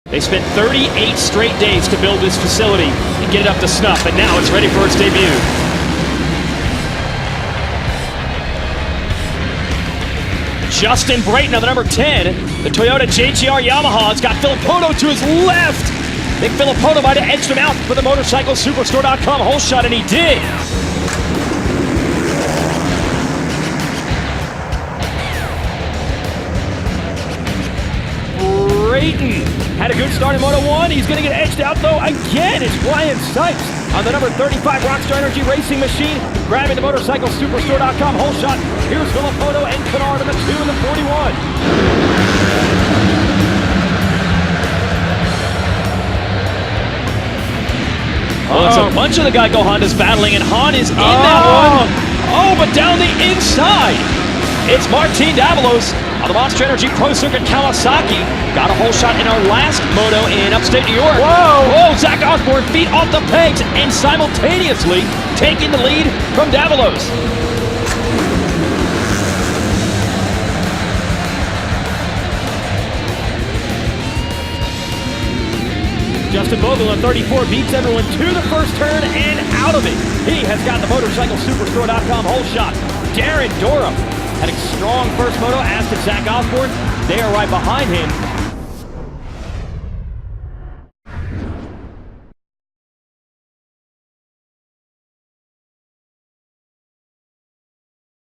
They spent 38 straight days to build this facility and get it up to snuff, and now it's ready for its debut. Justin Brayton on the number 10, the Toyota JGR Yamaha. It's got Villopoto to his left. Nick Villopoto might have edged him out for the motorcycle Superstore.com whole shot, and he did. Brayton had a good start in Moto 1. He's going to get edged out, though, again. It's Ryan Sipes on the number 35 Rockstar Energy Racing Machine, grabbing the motorcycle Superstore.com whole shot. Here's Villopoto and Kennard on the 2 and the 41. Oh, it's a bunch of the Geico Hondas battling, and Hahn is in that one. Oh, but down the inside. It's Martin Davalos on the Monster Energy Pro Circuit Kawasaki. Got a whole shot in our last moto in upstate New York. Whoa! Whoa, Zach Osborne feet off the pegs and simultaneously taking the lead from Davalos. Justin Bogle on 34 beats everyone to the first turn and out of it. He has got the motorcycle Superstore.com whole shot. Darren Durham had a strong first moto, as did Zach Osborne. They are right behind him.